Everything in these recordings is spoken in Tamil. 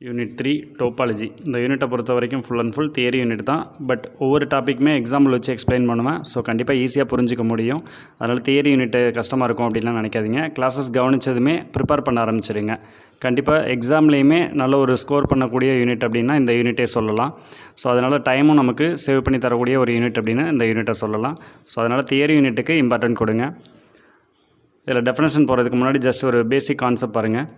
Unit 3 topology. இந்த யூனிட்டை பொறுத்த வரைக்கும் full and full theory unit தான். பட் ஒவ்வொரு டாப்பிக்குமே எக்ஸாம்பிள் வச்சு எக்ஸ்பிளைன் பண்ணுவேன். ஸோ கண்டிப்பாக ஈஸியாக புரிஞ்சிக்க முடியும். அதனால் தியரி யூனிட்டு கஷ்டமாக இருக்கும் அப்படின்லாம் நினைக்காதீங்க. கிளாஸஸ் கவனித்ததுமே ப்ரிப்பேர் பண்ண ஆரம்பிச்சிடுங்க. கண்டிப்பாக எக்ஸாம்லேயுமே நல்ல ஒரு ஸ்கோர் பண்ணக்கூடிய யூனிட் அப்படின்னா இந்த யூனிட்டே சொல்லலாம். ஸோ அதனால் டைமும் நமக்கு சேவ் பண்ணி தரக்கூடிய ஒரு யூனிட் அப்படின்னு இந்த யூனிட்டை சொல்லலாம். ஸோ அதனால் தியரி யூனிட்டுக்கு இம்பார்ட்டன்ட் கொடுங்க. இதில் டெஃபினேஷன் போகிறதுக்கு முன்னாடி ஜஸ்ட் ஒரு பேசிக் கான்செப்ட் பாருங்கள்.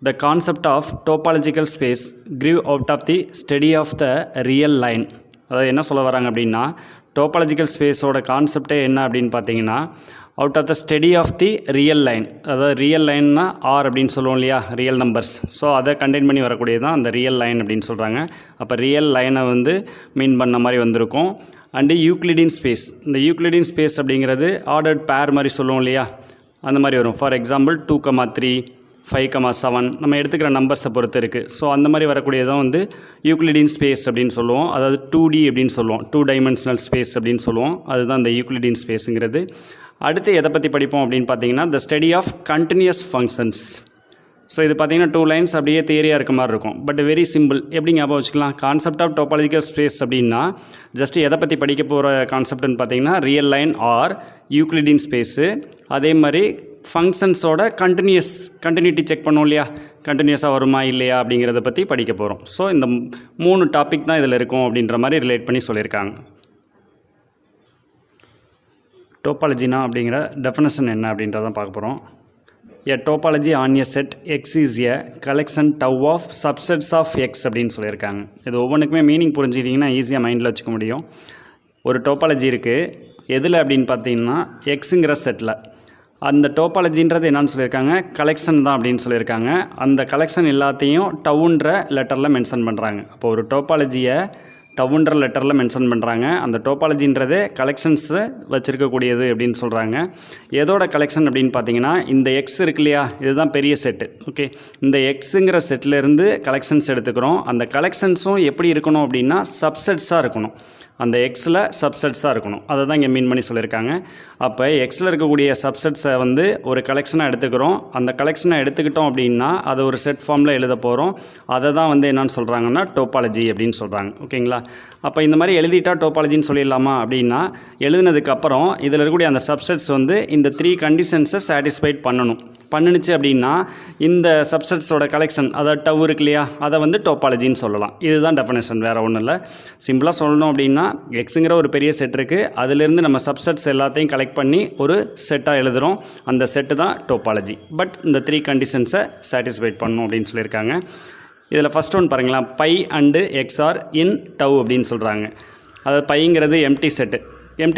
The concept of topological space grew out of the study of the real line. அதாவது என்ன சொல்ல வராங்க அப்படின்னா, டோபாலஜிக்கல் ஸ்பேஸோட கான்செப்டே என்ன அப்படின்னு பார்த்தீங்கன்னா, out of the study of the real line. அதாவது ரியல் லைன்னா ஆர் அப்படின்னு சொல்லுவோம் இல்லையா, ரியல் நம்பர்ஸ். ஸோ அதை கண்டெயின் பண்ணி வரக்கூடியது தான் அந்த ரியல் லைன் அப்படின்னு சொல்கிறாங்க. அப்போ ரியல் லைனை மீன் பண்ண மாதிரி வந்திருக்கும். And Euclidean space. இந்த யூக்ளிடியன் ஸ்பேஸ் அப்படிங்கிறது ஆர்டர்ட் பேர் மாதிரி சொல்லுவோம் இல்லையா, அந்த மாதிரி வரும். ஃபார் எக்ஸாம்பிள் 2,3 5,7 நம்ம எடுத்துக்கிற நம்பர்ஸை பொறுத்து இருக்குது. ஸோ அந்த மாதிரி வரக்கூடியதான் யூக்ளிடியன் ஸ்பேஸ் அப்படின்னு சொல்லுவோம். அதாவது 2D அப்படின்னு சொல்லுவோம், 2 டைமென்ஷனல் ஸ்பேஸ் அப்படின்னு சொல்லுவோம். அதுதான் இந்த யூக்ளிடியன் ஸ்பேஸுங்கிறது. அடுத்து எதை பற்றி படிப்போம் அப்படின்னு பார்த்தீங்கன்னா, the study of continuous functions. So இது பார்த்தீங்கன்னா 2 லைன்ஸ் அப்படியே தியரியாக இருக்க மாதிரி இருக்கும். But very simple. எப்படி ஞாபகம் வச்சுக்கலாம்? கான்செப்ட் ஆஃப் டோபாலஜிக்கல் ஸ்பேஸ் அப்படின்னா ஜஸ்ட் எதை பற்றி படிக்க போகிற கான்செப்ட்னு பார்த்தீங்கன்னா, real line R Euclidean space. அதே மாதிரி ஃபங்க்ஷன்ஸோட கண்டினியூட்டி செக் பண்ணுவோம் இல்லையா, கண்டினியூஸாக வருமா இல்லையா அப்படிங்கிறத பற்றி படிக்க போகிறோம். ஸோ இந்த 3 டாபிக் தான் இதில் இருக்கும் அப்படின்ற மாதிரி ரிலேட் பண்ணி சொல்லியிருக்காங்க. டோபாலஜினா அப்படிங்கிற டெஃபினேஷன் என்ன அப்படின்றதான் பார்க்க போகிறோம். A topology on a set X is a collection tau of subsets of X அப்படின்னு சொல்லியிருக்காங்க. இது ஒவ்வொன்றுக்குமே மீனிங் புரிஞ்சுக்கிட்டிங்கன்னா ஈஸியாக மைண்டில் வச்சுக்க முடியும். ஒரு டோபாலஜி இருக்குது எதில் அப்படின்னு பார்த்தீங்கன்னா, எக்ஸுங்கிற செட்டில். அந்த டோபாலஜின்றது என்னன்னு சொல்லியிருக்காங்க, கலெக்ஷன் தான் அப்படின்னு சொல்லியிருக்காங்க. அந்த கலெக்ஷன் எல்லாத்தையும் டவுன்ற லெட்டரில் மென்ஷன் பண்ணுறாங்க. அப்போ ஒரு டோபாலஜியை டவுன்ற லெட்டரில் மென்ஷன் பண்ணுறாங்க. அந்த டோபாலஜின்றதே கலெக்ஷன்ஸு வச்சுருக்கக்கூடியது அப்படின்னு சொல்கிறாங்க. எதோட கலெக்ஷன் அப்படின்னு பார்த்தீங்கன்னா, இந்த எக்ஸ் இருக்கு இல்லையா, இதுதான் பெரிய செட்டு. ஓகே, இந்த எக்ஸுங்கிற செட்டிலேருந்து கலெக்ஷன்ஸ் எடுத்துக்கிறோம். அந்த கலெக்ஷன்ஸும் எப்படி இருக்கணும் அப்படின்னா, சப்செட்ஸாக இருக்கணும். அந்த எக்ஸில் சப்செட்ஸாக இருக்கணும். அதை தான் இங்கே மீன் பண்ணி சொல்லியிருக்காங்க. அப்போ எக்ஸில் இருக்கக்கூடிய சப்செட்ஸை ஒரு கலெக்ஷனாக எடுத்துக்கிறோம். அந்த கலெக்ஷனை எடுத்துக்கிட்டோம் அப்படின்னா அதை ஒரு செட் ஃபார்மில் எழுத போகிறோம். அதை தான் என்னென்னு சொல்கிறாங்கன்னா டோபாலஜி அப்படின்னு சொல்கிறாங்க. ஓகேங்களா? அப்போ இந்த மாதிரி எழுதிட்டா டோபாலஜின்னு சொல்லிடலாமா அப்படின்னா, எழுதினதுக்கப்புறம் இதில் இருக்கக்கூடிய அந்த சப்செட்ஸ் இந்த 3 கண்டிஷன்ஸை சாட்டிஸ்ஃபைட் பண்ணுச்சு அப்படின்னா இந்த சப்செட்ஸோட கலெக்ஷன், அதாவது டவ் இருக்கு இல்லையா, அதை டோபாலஜின்னு சொல்லலாம். இதுதான் டெஃபினேஷன், வேறு ஒன்றும் இல்லை. சிம்பிளாக சொல்லணும் அப்படின்னா, எக்ஸுங்கிற ஒரு பெரிய செட் இருக்குது, அதிலிருந்து நம்ம சப்செட்ஸ் எல்லாத்தையும் கலெக்ட் பண்ணி ஒரு செட்டாக எழுதுகிறோம். அந்த செட்டு தான் டோபாலஜி. பட் இந்த 3 கண்டிஷன்ஸை சாட்டிஸ்ஃபைட் பண்ணணும் அப்படின்னு சொல்லியிருக்காங்க. இதில் ஃபஸ்ட் ஒன் பாருங்களேன், phi and X are in tau அப்படின்னு சொல்கிறாங்க. அதாவது பைங்கிறது எம்டி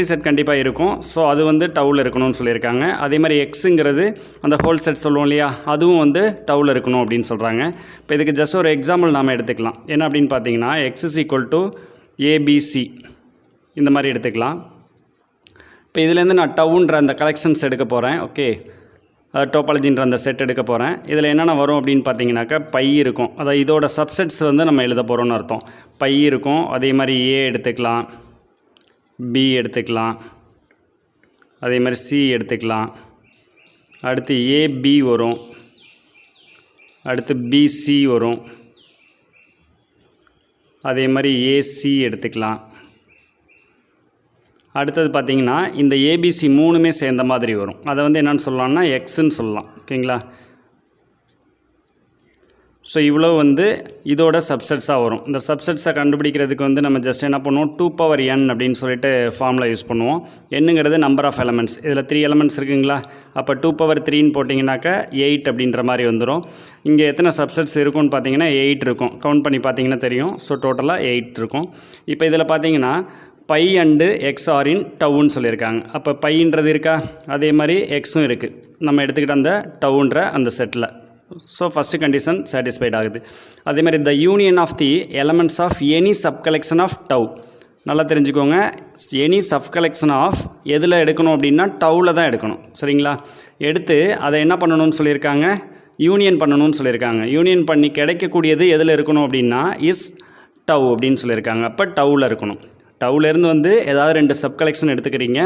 செட் கண்டிப்பாக இருக்கும். ஸோ அது டவுவில் இருக்கணும்னு சொல்லியிருக்காங்க. அதே மாதிரி எக்ஸுங்கிறது அந்த ஹோல் செட் சொல்லுவோம் இல்லையா, அதுவும் டவுவில் இருக்கணும் அப்படின்னு சொல்கிறாங்க. இப்போ இதுக்கு ஜஸ்ட் ஒரு எக்ஸாம்பிள் நாம் எடுத்துக்கலாம். என்ன அப்படின்னு பார்த்தீங்கன்னா, X is equal to ABC இந்த மாதிரி எடுத்துக்கலாம். இப்போ இதுலேருந்து நான் டவுன்ற அந்த கலெக்ஷன்ஸ் எடுக்க போகிறேன். ஓகே, டோபாலஜின்ற அந்த செட் எடுக்க போகிறேன். இதில் என்னென்ன வரும் அப்படின்னு பார்த்தீங்கன்னாக்கா, பை இருக்கும். அதாவது இதோட சப்செட்ஸ் நம்ம எழுத போகிறோம்னு அர்த்தம். பை இருக்கும். அதே மாதிரி ஏ எடுத்துக்கலாம், பி எடுத்துக்கலாம், அதே மாதிரி சி எடுத்துக்கலாம். அடுத்து ஏபி வரும், அடுத்து பிசி வரும், அதே மாதிரி ஏசி எடுத்துக்கலாம். அடுத்தது பார்த்திங்கன்னா, இந்த ஏபிசி 3மே சேர்ந்த மாதிரி வரும். அதை என்னென்னு சொல்லலாம்னா எக்ஸுன்னு சொல்லலாம். ஓகேங்களா? ஸோ இவ்வளோ இதோட சப்செட்ஸாக வரும். இந்த சப்செட்ஸை கண்டுபிடிக்கிறதுக்கு நம்ம ஜஸ்ட் என்ன பண்ணுவோம், 2n அப்படின்னு சொல்லிட்டு ஃபார்முலா யூஸ் பண்ணுவோம். என்னங்கிறது நம்பர் ஆஃப் எலமெண்ட்ஸ். இதில் 3 எலமெண்ட்ஸ் இருக்குங்களா, அப்போ 2^3ன்னு போட்டிங்கனாக்கா 8 அப்படின்ற மாதிரி வந்துடும். இங்கே எத்தனை சப்செட்ஸ் இருக்கும்னு பார்த்தீங்கன்னா 8 இருக்கும். கவுண்ட் பண்ணி பார்த்தீங்கன்னா தெரியும். ஸோ டோட்டலாக 8 இருக்கும். இப்போ இதில் பார்த்தீங்கன்னா பை அண்டு எக்ஸ் ஆர் இன் டவுன்னு சொல்லியிருக்காங்க. அப்போ பைன்றது இருக்கா, அதே மாதிரி எக்ஸும் இருக்குது. நம்ம எடுத்துக்கிட்ட அந்த டவுன்ற அந்த செட்டில். ஸோ ஃபஸ்ட்டு கண்டிஷன் சாட்டிஸ்ஃபைட் ஆகுது. அதே மாதிரி the union of the elements of any sub collection of tau. நல்லா தெரிஞ்சுக்கோங்க, எனி சப் கலெக்ஷன் ஆஃப் எதில் எடுக்கணும் அப்படின்னா டவ்வில் தான் எடுக்கணும். சரிங்களா? எடுத்து அதை என்ன பண்ணணும்னு சொல்லியிருக்காங்க, யூனியன் பண்ணணும்னு சொல்லியிருக்காங்க. யூனியன் பண்ணி கிடைக்கக்கூடியது எதில் இருக்கணும் அப்படின்னா இஸ் டவ் அப்படின்னு சொல்லியிருக்காங்க. அப்போ டவ்வில் இருக்கணும். டவுலேருந்து வந்து ஏதாவது 2 சப் கலெக்ஷன் எடுத்துக்கிறீங்க,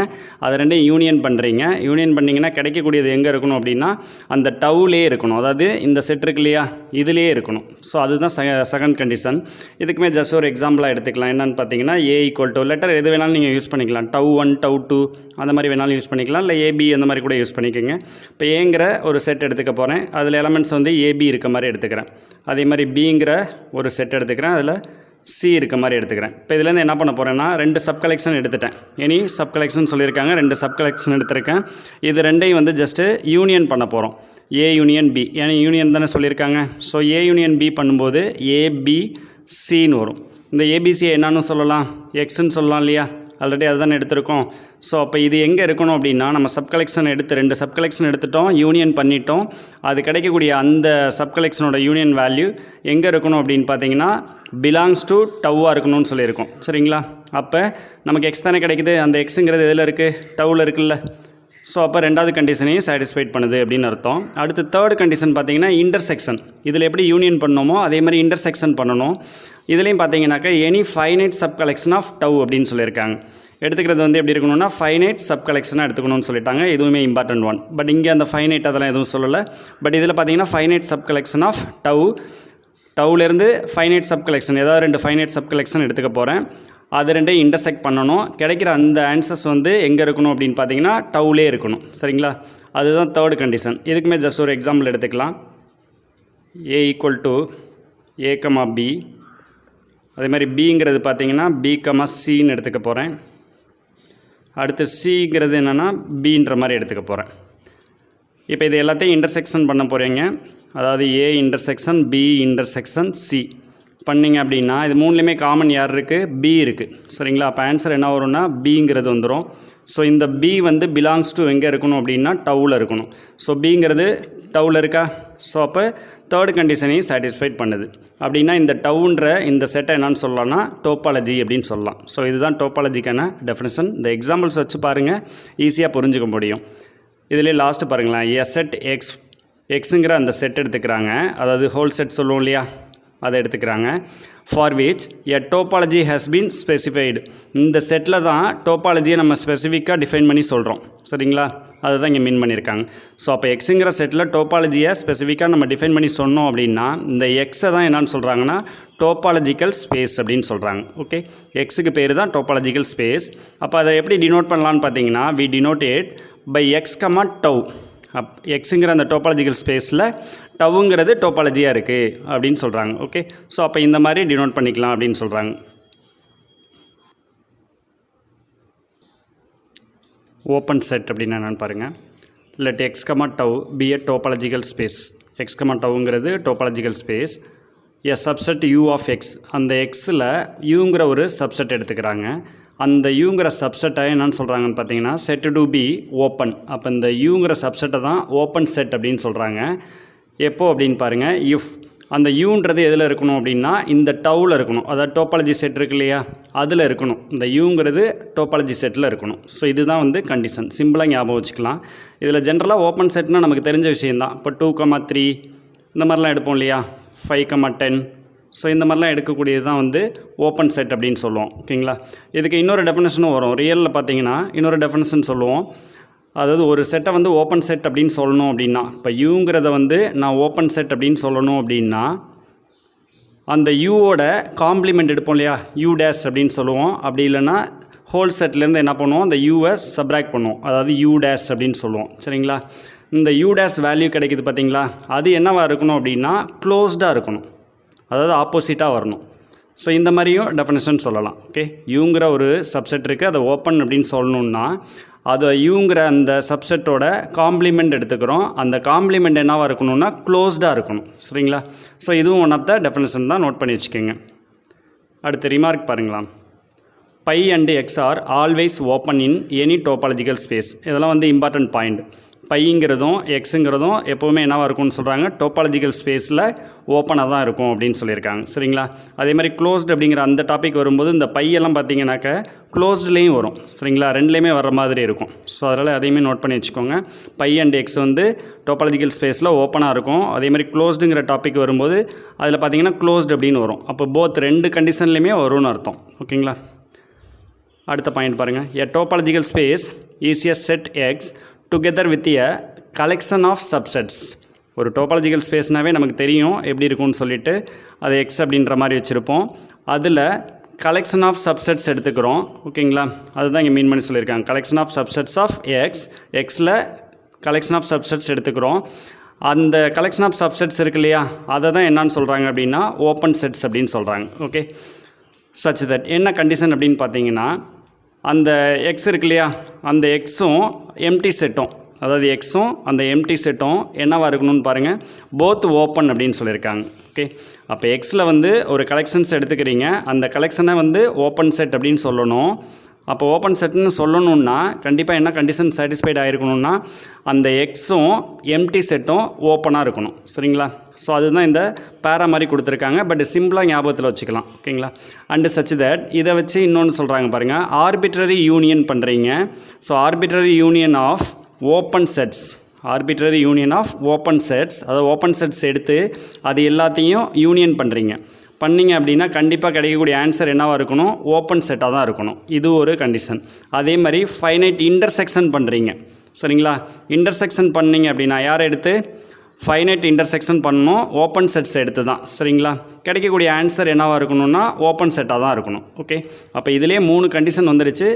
அதை ரெண்டையும் யூனியன் பண்ணுறீங்க. யூனியன் பண்ணிங்கன்னா கிடைக்கக்கூடியது எங்கே இருக்கணும் அப்படின்னா அந்த டவுலே இருக்கணும். அதாவது இந்த செட் இருக்கு இல்லையா, இதிலே இருக்கணும். ஸோ அதுதான் செகண்ட் கண்டிஷன். இதுக்குமே ஜஸ்ட் ஒரு எக்ஸாம்பிளாக எடுத்துக்கலாம். என்னென்னு பார்த்தீங்கன்னா A = லெட்டர் எது வேணாலும் நீங்கள் யூஸ் பண்ணிக்கலாம். டவ்1 டவ்2 அந்த மாதிரி வேணாலும் யூஸ் பண்ணிக்கலாம், இல்லை AB அந்த மாதிரி கூட யூஸ் பண்ணிக்கோங்க. இப்போ ஏங்கிற ஒரு செட் எடுத்துக்க போகிறேன், அதில் எலமெண்ட்ஸ் வந்து AB இருக்க மாதிரி எடுத்துக்கிறேன். அதே மாதிரி Bங்கிற ஒரு செட் எடுத்துக்கிறேன், அதில் C இருக்க மாதிரி எடுத்துக்கிறேன். இப்போ இதுலேருந்து என்ன பண்ண போகிறேன்னா 2 சப் கலெக்ஷன் எடுத்துட்டேன். எனி சப் கலெக்ஷன் சொல்லியிருக்காங்க, 2 சப் கலெக்ஷன் எடுத்திருக்கேன். இது ரெண்டையும் வந்து ஜஸ்ட்டு யூனியன் பண்ண போகிறோம். A யூனியன் B, ஏன்னா யூனியன் தானே சொல்லியிருக்காங்க. ஸோ A யூனியன் B பண்ணும்போது ABCன்னு வரும். இந்த ABC என்னன்னு சொல்லலாம், எக்ஸ்ன்னு சொல்லலாம் இல்லையா, ஆல்ரெடி அதுதான் எடுத்திருக்கோம். ஸோ அப்போ இது எங்கே இருக்கணும் அப்படின்னா நம்ம சப் கலெக்ஷன் எடுத்து 2 சப் கலெக்ஷன் எடுத்துட்டோம், யூனியன் பண்ணிட்டோம். அது கிடைக்கக்கூடிய அந்த சப் கலெக்ஷனோட யூனியன் வேல்யூ எங்கே இருக்கணும் அப்படின்னு பார்த்தீங்கன்னா பிலாங்ஸ் டு டவ்வாக இருக்கணும்னு சொல்லியிருக்கோம். சரிங்களா? அப்போ நமக்கு எக்ஸ் தானே கிடைக்குது, அந்த எக்ஸுங்கிறது எதில் இருக்குது, டவ்வில் இருக்குல்ல. ஸோ அப்போ ரெண்டாவது கண்டிஷனையும் சாட்டிஸ்ஃபைட் பண்ணுது அப்படின்னு அர்த்தம். அடுத்து தேர்ட் கண்டிஷன் பார்த்தீங்கன்னா இன்டர்செக்ஷன். இதில் எப்படி யூனியன் பண்ணணுமோ அதே மாதிரி இன்டர்செக்ஷன் பண்ணணும். இதுலேயும் பார்த்தீங்கன்னாக்கா any finite sub collection of tau அப்படின்னு சொல்லியிருக்காங்க. எடுத்துக்கிறது வந்து எப்படி இருக்கணும்னா ஃபைனைட் சப் கலெக்ஷனாக எடுத்துக்கணும்னு சொல்லிட்டாங்க. இதுவுமே இம்பார்ட்டன்ட் ஒன். பட் இங்கே அந்த ஃபைனைட் அதெல்லாம் எதுவும் சொல்லலை. பட் இதில் பார்த்தீங்கன்னா ஃபைனைட் சப் கலெக்ஷன் ஆஃப் டவ்லேருந்து ஃபைனைட் சப் கலெக்ஷன் ஏதாவது 2 ஃபைனைட் சப் கலெக்ஷன் எடுத்துக்க போகிறேன். அது ரெண்டையும் இன்டர்செக்ட் பண்ணணும். கிடைக்கிற அந்த ஆன்சர்ஸ் வந்து எங்கே இருக்கணும் அப்படின்னு பார்த்தீங்கன்னா டவுலே இருக்கணும். சரிங்களா? அதுதான் தேர்ட் கண்டிஷன். இதுக்குமே ஜஸ்ட் ஒரு எக்ஸாம்பிள் எடுத்துக்கலாம். A = A, B. அதே மாதிரி Bங்கிறது பார்த்தீங்கன்னா B, Cன்னு எடுத்துக்க போகிறேன். அடுத்து Cங்கிறது என்னென்னா Bன்ற மாதிரி எடுத்துக்க போகிறேன். இப்போ இது எல்லாத்தையும் இன்டர்செக்ஷன் பண்ண போகிறீங்க. அதாவது A intersection B intersection C பண்ணிங்க அப்படின்னா இது மூணுலேயுமே காமன் யார் இருக்குது, B இருக்குது. சரிங்களா? அப்போ ஆன்சர் என்ன வரும்னா Bங்கிறது வந்துடும். ஸோ இந்த B வந்து பிலாங்ஸ் டு எங்கே இருக்கணும் அப்படின்னா டவ்வில் இருக்கணும். ஸோ Bங்கிறது டவ்வில் இருக்கா? ஸோ அப்போ தேர்ட் கண்டிஷனையும் சாட்டிஸ்ஃபைட் பண்ணுது. அப்படின்னா இந்த டவுன்ற இந்த செட்டை என்னன்னு சொல்லலாம்னா டோபாலஜி அப்படின்னு சொல்லலாம். ஸோ இதுதான் டோபாலஜிக்கான டெஃபினிஷன். இந்த எக்ஸாம்பிள்ஸ் வச்சு பாருங்கள், ஈஸியாக புரிஞ்சுக்க முடியும். இதிலே லாஸ்ட்டு பாருங்களேன், செட் எக்ஸுங்கிற அந்த செட் எடுத்துக்கிறாங்க. அதாவது ஹோல் செட் சொல்லுவோம் இல்லையா, அதை எடுத்துக்கிறாங்க. For which a topology has been specified. இந்த செட்டில் தான் டோபாலஜியை நம்ம ஸ்பெசிஃபிக்காக டிஃபைன் பண்ணி சொல்கிறோம். சரிங்களா? அதை தான் இங்கே மீன் பண்ணியிருக்காங்க. ஸோ அப்போ எக்ஸுங்கிற செட்டில் டோபாலஜியை ஸ்பெசிஃபிக்காக நம்ம டிஃபைன் பண்ணி சொன்னோம் அப்படின்னா இந்த எக்ஸை தான் என்னன்னு சொல்கிறாங்கன்னா டோபாலஜிக்கல் ஸ்பேஸ் அப்படின்னு சொல்கிறாங்க. ஓகே, எக்ஸுக்கு பேர் தான் டோபாலஜிக்கல் ஸ்பேஸ். அப்போ அதை எப்படி டினோட் பண்ணலான்னு பார்த்தீங்கன்னா we denote it by X, tau. எக்ஸுங்கிற அந்த டோபாலஜிக்கல் ஸ்பேஸில் டவுங்கிறது டோபாலஜியாக இருக்குது அப்படின்னு சொல்கிறாங்க. ஓகே, ஸோ அப்போ இந்த மாதிரி டினோட் பண்ணிக்கலாம் அப்படின்னு சொல்கிறாங்க. ஓப்பன் செட் அப்படின்னா என்னென்னு பாருங்கள். Let X, tau be a topological space. X, டவுங்கிறது topological space. A subset U of X. அந்த எக்ஸில் யூங்கிற ஒரு சப்செட் எடுத்துக்கிறாங்க. அந்த யூங்கிற சப்செட்டை என்னன்னு சொல்கிறாங்கன்னு பார்த்தீங்கன்னா செட் டு பி ஓப்பன். அப்போ இந்த யூங்கிற சப்செட்டை தான் ஓப்பன் செட் அப்படின்னு சொல்கிறாங்க. எப்போ அப்படின்னு பாருங்கள், இஃப் அந்த யூன்றது எதில் இருக்கணும் அப்படின்னா இந்த டவ்வில் இருக்கணும். அதாவது டோபாலஜி செட் இருக்கு இல்லையா, அதில் இருக்கணும். இந்த யூங்கிறது டோபாலஜி செட்டில் இருக்கணும். ஸோ இதுதான் வந்து கண்டிஷன். சிம்பிளாக ஞாபகம் வச்சுக்கலாம். இதில் ஜென்ரலாக ஓப்பன் செட்னால் நமக்கு தெரிஞ்ச விஷயந்தான். இப்போ 2, 3 இந்த மாதிரிலாம் எடுப்போம் இல்லையா, 5, 10. ஸோ இந்த மாதிரிலாம் எடுக்கக்கூடியது தான் வந்து ஓப்பன் செட் அப்படின்னு சொல்லுவோம். ஓகேங்களா? இதுக்கு இன்னொரு டெஃபினேஷனும் வரும். ரியலில் பார்த்தீங்கன்னா இன்னொரு டெஃபினேஷன் சொல்லுவோம். அதாவது ஒரு செட்டை வந்து ஓப்பன் செட் அப்படின்னு சொல்லணும் அப்படின்னா, இப்போ யூங்கிறத வந்து நான் ஓப்பன் செட் அப்படின்னு சொல்லணும் அப்படின்னா அந்த யூவோட காம்ப்ளிமெண்ட் எடுப்போம் இல்லையா, U' அப்படின்னு சொல்லுவோம். அப்படி இல்லைன்னா ஹோல் செட்லேருந்து என்ன பண்ணுவோம், அந்த யூவை சப்ராக்ட் பண்ணுவோம். அதாவது U' அப்படின்னு சொல்லுவோம். சரிங்களா? இந்த U' வேல்யூ கிடைக்குது பார்த்தீங்களா, அது என்னவாக இருக்கணும் அப்படின்னா க்ளோஸ்டாக இருக்கணும். அதாவது ஆப்போசிட்டாக வரணும். ஸோ இந்த மாதிரியும் டெஃபினேஷன் சொல்லலாம். ஓகே, யூங்கிற ஒரு சப்செட் இருக்குது, அதை ஓப்பன் அப்படின்னு சொல்லணுன்னா அதை யூங்கிற அந்த சப்செட்டோட காம்ப்ளிமெண்ட் எடுத்துக்கிறோம். அந்த காம்ப்ளிமெண்ட் என்னவாக இருக்கணும்னா க்ளோஸ்டாக இருக்கணும். சரிங்களா? ஸோ இதுவும் ஒன் ஆஃப் த டெஃபினேஷன் தான், நோட் பண்ணி வச்சுக்கோங்க. அடுத்து ரிமார்க் பாருங்களாம். Phi and X are always open in any topological space. இதெல்லாம் வந்து இம்பார்ட்டன்ட் பாயிண்ட். பைங்கிறதும் எக்ஸுங்கிறதும் எப்போவுமே என்னவாக இருக்கும்னு சொல்கிறாங்க, டோபாலஜிக்கல் ஸ்பேஸில் ஓப்பனாக தான் இருக்கும் அப்படின்னு சொல்லியிருக்காங்க. சரிங்களா? அதே மாதிரி க்ளோஸ்டு அப்படிங்கிற அந்த டாபிக் வரும்போது இந்த பையெல்லாம் பார்த்தீங்கன்னாக்க க்ளோஸ்ட்லேயும் வரும். சரிங்களா? ரெண்டுலேயுமே வர மாதிரி இருக்கும். ஸோ அதனால் அதையுமே நோட் பண்ணி வச்சுக்கோங்க. பை அண்ட் எக்ஸ் வந்து டோபாலஜிக்கல் ஸ்பேஸில் ஓப்பனாக இருக்கும். அதே மாதிரி க்ளோஸ்டுங்கிற டாபிக் வரும்போது அதில் பார்த்தீங்கன்னா க்ளோஸ்டு அப்படின்னு வரும். அப்போ போத் 2 கண்டிஷன்லேயுமே வரும்னு அர்த்தம். ஓகேங்களா? அடுத்த பாயிண்ட் பாருங்கள். A topological space is a set X together with a collection of subsets. ஒரு டோபாலஜிக்கல் ஸ்பேஸ்னாவே நமக்கு தெரியும் எப்படி இருக்கும்னு சொல்லிட்டு அது எக்ஸ் அப்படின்ற மாதிரி வச்சுருப்போம். அதில் கலெக்ஷன் ஆஃப் சப்செட்ஸ் எடுத்துக்கிறோம். ஓகேங்களா, அதுதான் இங்கே மீன் பண்ணி சொல்லியிருக்காங்க. Collection of subsets of X, எக்ஸில் கலெக்ஷன் ஆஃப் சப்செட்ஸ் எடுத்துக்கிறோம். அந்த கலெக்ஷன் ஆஃப் சப்செட்ஸ் இருக்கு இல்லையா, அதை தான் என்னன்னு சொல்கிறாங்க அப்படின்னா ஓப்பன் செட்ஸ் அப்படின்னு சொல்கிறாங்க. ஓகே, சச் தட் என்ன கண்டிஷன் அப்படின்னு பார்த்தீங்கன்னா, அந்த எக்ஸ் இருக்கு இல்லையா, அந்த எக்ஸும் எம்டி செட்டும், அதாவது எக்ஸும் அந்த எம்டி செட்டும் என்னவாக இருக்கணும்னு பாருங்கள், போத் ஓப்பன் அப்படின்னு சொல்லியிருக்காங்க. ஓகே, அப்போ எக்ஸில் வந்து ஒரு கலெக்ஷன்ஸ் எடுத்துக்கிறீங்க, அந்த கலெக்ஷனை வந்து ஓப்பன் செட் அப்படின்னு சொல்லணும். அப்போ ஓப்பன் செட்னு சொல்லணுன்னா கண்டிப்பாக என்ன கண்டிஷன் சாட்டிஸ்ஃபைட் ஆகிருக்கணும்னா அந்த எக்ஸும் எம்டி செட்டும் ஓப்பனாக இருக்கணும். சரிங்களா, ஸோ அதுதான் இந்த பேரா மாதிரி கொடுத்துருக்காங்க. பட் சிம்பிளாக ஞாபகத்தில் வச்சுக்கலாம். ஓகேங்களா, அண்டு சச் தட் இதை வச்சு இன்னொன்று சொல்கிறாங்க பாருங்கள், ஆர்பிட்ரரி யூனியன் பண்ணுறீங்க. So arbitrary union of open sets, arbitrary union of open sets, அதாவது ஓப்பன் செட்ஸ் எடுத்து அது எல்லாத்தையும் யூனியன் பண்ணுறீங்க. பண்ணிங்க அப்படின்னா கண்டிப்பாக கிடைக்கக்கூடிய ஆன்சர் என்னவாக இருக்கணும், ஓப்பன் செட்டாக தான் இருக்கணும். இது ஒரு கண்டிஷன். அதே மாதிரி ஃபைனைட் இன்டர்செக்ஷன் பண்ணுறீங்க. சரிங்களா, இன்டர்செக்ஷன் பண்ணிங்க அப்படின்னா யாரை எடுத்து, ஃபைனைட் இன்டர்செக்ஷன் பண்ணணும், ஓப்பன் செட்ஸ் எடுத்து தான். சரிங்களா, கிடைக்கக்கூடிய ஆன்சர் என்னவாக இருக்கணும்னா ஓப்பன் செட்டாக தான் இருக்கணும். ஓகே, அப்போ இதிலே 3 கண்டிஷன் வந்துருச்சு.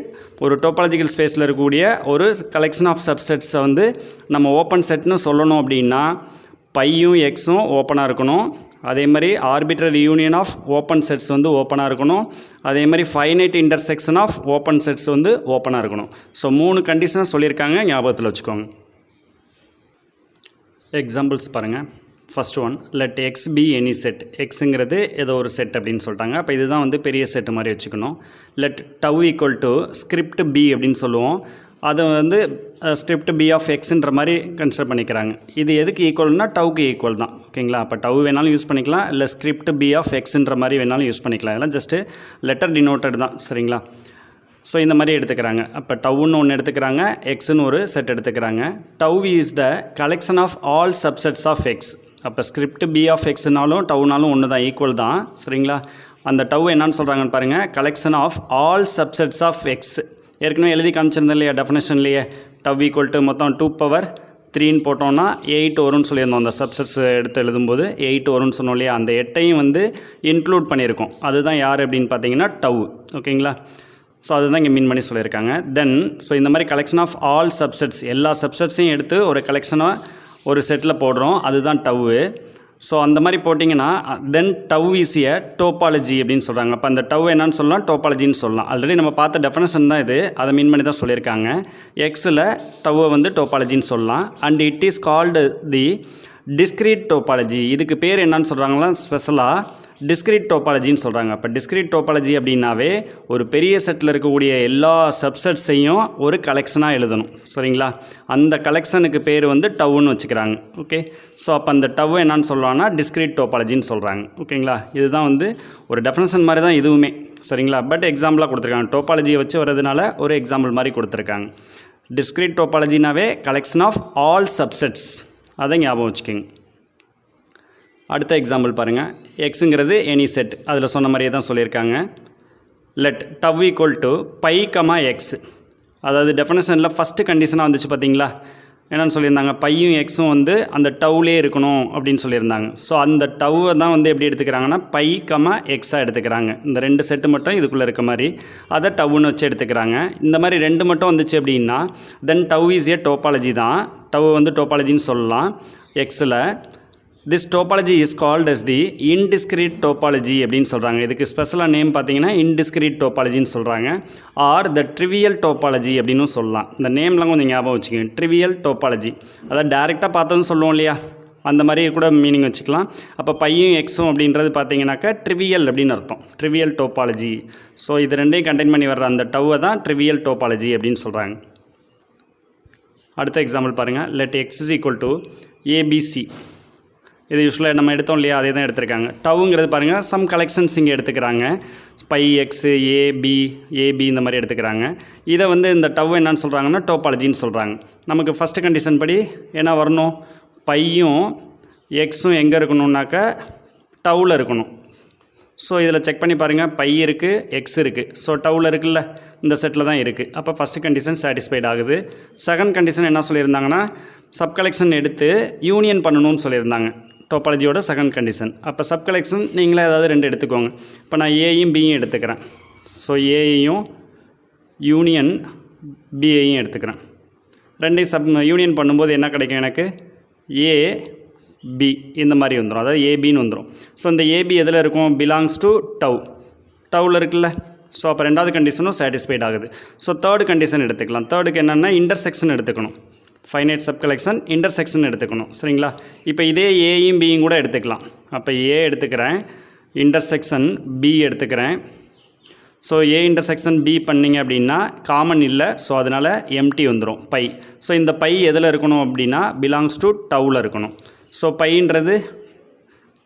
ஒரு டோபாலஜிக்கல் ஸ்பேஸில் இருக்கக்கூடிய ஒரு கலெக்ஷன் ஆஃப் சப்செட்ஸை வந்து நம்ம ஓப்பன் செட்னு சொல்லணும் அப்படின்னா பையும் எக்ஸும் ஓப்பனாக இருக்கணும். அதே மாதிரி arbitrary union of open sets வந்து ஓப்பனாக இருக்கணும். அதே மாதிரி finite intersection of open sets வந்து ஓப்பனாக இருக்கணும். ஸோ 3 கண்டிஷனாக சொல்லியிருக்காங்க, ஞாபகத்தில் வச்சுக்கோங்க. எக்ஸாம்பிள்ஸ் பாருங்கள். First one, let X be any set. எக்ஸுங்கிறது ஏதோ ஒரு செட் அப்படின்னு சொல்லிட்டாங்க. அப்போ இதுதான் வந்து பெரிய செட்டு மாதிரி வச்சுக்கணும். Let tau equal to script P அப்படின்னு சொல்லுவோம். அதை வந்து ஸ்கிரிப்ட் பி ஆஃப் எக்ஸுன்ற மாதிரி கன்சிடர் பண்ணிக்கிறாங்க. இது எதுக்கு ஈக்குவல்னா டவுக்கு ஈக்குவல் தான். ஓகேங்களா, அப்போ டவ் வேணாலும் யூஸ் பண்ணிக்கலாம், இல்லை ஸ்கிரிப்ட் பி ஆஃப் எக்ஸுன்ற மாதிரி வேணாலும் யூஸ் பண்ணிக்கலாம். இதெல்லாம் ஜஸ்ட்டு லெட்டர் டினோட்டட் தான். சரிங்களா, ஸோ இந்த மாதிரி எடுத்துக்கிறாங்க. அப்போ டவுன்னு ஒன்று எடுத்துக்கிறாங்க, எக்ஸுன்னு ஒரு செட் எடுத்துக்கிறாங்க. Tau is the collection of all subsets of X. அப்போ ஸ்கிரிப்ட் பி ஆஃப் எக்ஸ்னாலும் டவுனாலும் ஒன்று தான், ஈக்குவல் தான். சரிங்களா, அந்த டவ் என்னன்னு சொல்கிறாங்கன்னு பாருங்கள், collection of all subsets of X. ஏற்கனவே எழுதி காமிச்சிருந்தேன் இல்லையா டெஃபினேஷன்லேயே, டவ் ஈக்குவல் டு மொத்தம் 2^3 போட்டோம்னா 8 வரும்னு சொல்லியிருந்தோம். அந்த சப்செட்ஸ் எடுத்து எழுதும்போது 8 வரும்னு சொன்னோம் இல்லையா, அந்த 8ஐயும் வந்து இன்க்ளூட் பண்ணியிருக்கோம். அதுதான் யார் அப்படின்னு பார்த்தீங்கன்னா டவ். ஓகேங்களா, ஸோ அதுதான் இங்கே மீன் பண்ணி சொல்லியிருக்காங்க. தென் ஸோ இந்த மாதிரி கலெக்ஷன் ஆஃப் ஆல் சப்செட்ஸ், எல்லா சப்செட்ஸையும் எடுத்து ஒரு கலெக்ஷனாக ஒரு செட்டில் போடுறோம், அதுதான் டவ்வு. ஸோ அந்த மாதிரி போட்டிங்கன்னா தென் டவ் இஸ் எ டோபாலஜி அப்படின்னு சொல்கிறாங்க. அப்போ அந்த டவ் என்னன்னு சொல்லலாம், டோபாலஜின்னு சொல்லலாம். ஆல்ரெடி நம்ம பார்த்த டெஃபினேஷன் தான் இது, அதை மீன் பண்ணி தான் சொல்லியிருக்காங்க. எக்ஸில் டவ்வை வந்து டோபாலஜின்னு சொல்லலாம். And it is called the discrete topology. இதுக்கு பேர் என்னன்னு சொல்கிறாங்களா, ஸ்பெஷலாக டிஸ்கிரீட் டோபாலஜின்னு சொல்கிறாங்க. அப்போ டிஸ்கிரீட் டோபாலஜி அப்படின்னாவே ஒரு பெரிய செட்டில் இருக்கக்கூடிய எல்லா சப்செட்ஸையும் ஒரு கலெக்ஷனாக எழுதணும். சரிங்களா, அந்த கலெக்ஷனுக்கு பேர் வந்து டவ்னு வச்சுக்கிறாங்க. ஓகே, ஸோ அப்போ அந்த டவ் என்னன்னு சொல்லலாம்னா டிஸ்கிரீட் டோபாலஜின்னு சொல்கிறாங்க. ஓகேங்களா, இதுதான் வந்து ஒரு டெஃபினேஷன் மாதிரி தான் இதுவுமே. சரிங்களா, பட் எக்ஸாம்பிளாக கொடுத்துருக்காங்க, டோபாலஜியை வச்சு வரதுனால ஒரு எக்ஸாம்பிள் மாதிரி கொடுத்துருக்காங்க. டிஸ்கிரீட் டோபாலஜினாவே கலெக்ஷன் ஆஃப் ஆல் சப்செட்ஸ், அதை ஞாபகம் வச்சுக்கோங்க. அடுத்த எக்ஸாம்பிள் பாருங்கள். எக்ஸுங்கிறது எனி செட், அதில் சொன்ன மாதிரியே தான் சொல்லியிருக்காங்க. Let tau equal to phi comma X. அதாவது டெஃபினேஷனில் ஃபஸ்ட்டு கண்டிஷனாக வந்துச்சு பார்த்தீங்களா, என்னென்னு சொல்லியிருந்தாங்க, பையும் எக்ஸும் வந்து அந்த டவ்லேயே இருக்கணும் அப்படின்னு சொல்லியிருந்தாங்க. ஸோ அந்த டவ்வை தான் வந்து எப்படி எடுத்துக்கிறாங்கன்னா பை கமா எக்ஸாக எடுத்துக்கிறாங்க. இந்த 2 செட்டு மட்டும் இதுக்குள்ளே இருக்க மாதிரி அதை டவ்னு வச்சு எடுத்துக்கிறாங்க. இந்த மாதிரி 2 மட்டும் வந்துச்சு அப்படின்னா then tau is a topology தான். டவ் வந்து டோபாலஜின்னு சொல்லலாம் எக்ஸில். This topology is called as the indiscrete topology அப்படின்னு சொல்கிறாங்க. இதுக்கு ஸ்பெஷலாக நேம் பார்த்தீங்கன்னா இன்டிஸ்கிரீட் டோபாலஜின்னு சொல்கிறாங்க. ஆர் த ட்ரிவியல் டோபாலஜி அப்படின்னு சொல்லலாம். இந்த நேம்லாம் கொஞ்சம் ஞாபகம் வச்சுக்கோங்க. ட்ரிவியல் டோபாலஜி, அதாவது டேரெக்டாக பார்த்ததுன்னு சொல்லுவோம் இல்லையா, அந்த மாதிரி கூட மீனிங் வச்சுக்கலாம். அப்போ பையும் எக்ஸும் அப்படின்றது பார்த்தீங்கன்னாக்கா ட்ரிவியல் அப்படின்னு அர்த்தம், ட்ரிவியல் டோபாலஜி. ஸோ இது ரெண்டையும் கண்டெயின் பண்ணி வர்ற அந்த டவ்வை தான் ட்ரிவியல் டோபாலஜி அப்படின்னு சொல்கிறாங்க. அடுத்த எக்ஸாம்பிள் பாருங்கள். Let X is equal to ABC. இது யூஸ்வலாக நம்ம எடுத்தோம் இல்லையா, அதே தான் எடுத்திருக்காங்க. டவுங்கிறது பாருங்கள், சம் கலெக்ஷன்ஸ் இங்கே எடுத்துக்கிறாங்க. பை எக்ஸு ஏபி இந்த மாதிரி எடுத்துக்கிறாங்க. இதை வந்து இந்த டவ் என்னன்னு சொல்கிறாங்கன்னா டோபாலஜின்னு சொல்கிறாங்க. நமக்கு ஃபஸ்ட்டு கண்டிஷன் படி என்ன வரணும், பையும் எக்ஸும் எங்கே இருக்கணுன்னாக்கா டவ்வில் இருக்கணும். ஸோ இதில் செக் பண்ணி பாருங்கள், பை இருக்குது, எக்ஸ் இருக்குது. ஸோ டவுவில் இருக்குல்ல, இந்த செட்டில் தான் இருக்குது. அப்போ ஃபஸ்ட்டு கண்டிஷன் சாட்டிஸ்ஃபைட் ஆகுது. செகண்ட் கண்டிஷன் என்ன சொல்லியிருந்தாங்கன்னா, சப் கலெக்ஷன் எடுத்து யூனியன் பண்ணணும்னு சொல்லியிருந்தாங்க. டோபாலஜியோட செகண்ட் கண்டிஷன். அப்போ சப் கலெக்ஷன் நீங்களே ஏதாவது 2 எடுத்துக்கோங்க. இப்போ நான் ஏயும் பியும் எடுத்துக்கிறேன். ஸோ ஏயையும் யூனியன் பியையும் எடுத்துக்கிறேன். 2 யூனியன் பண்ணும்போது என்ன கிடைக்கும் எனக்கு? ஏ பி இந்த மாதிரி வந்துடும், அதாவது ஏபின்னு வந்துடும். ஸோ இந்த ஏபி எதில் இருக்கும்? பிலாங்ஸ் டு டவுவில் இருக்குல்ல. ஸோ அப்போ 2வது கண்டிஷனும் சாட்டிஸ்ஃபைட் ஆகுது. ஸோ தேர்டு கண்டிஷன் எடுத்துக்கலாம். தேர்டுக்கு என்னென்னா இன்டர்செக்ஷன் எடுத்துக்கணும். ஃபைனைட் சப் கலெக்ஷன் இன்டர்செக்ஷன் எடுத்துக்கணும். சரிங்களா? இப்போ இதே ஏயும் பியும் கூட எடுத்துக்கலாம். அப்போ ஏ எடுத்துக்கிறேன், இன்டர்செக்ஷன் பி எடுத்துக்கிறேன். ஸோ ஏ இன்டர்செக்ஷன் பி பண்ணிங்க அப்படின்னா காமன் இல்லை. ஸோ அதனால் எம்டி வந்துடும், பை. ஸோ இந்த பை எதில் இருக்கணும் அப்படின்னா பிலாங்ஸ் டு டவுவில் இருக்கணும். ஸோ பைன்றது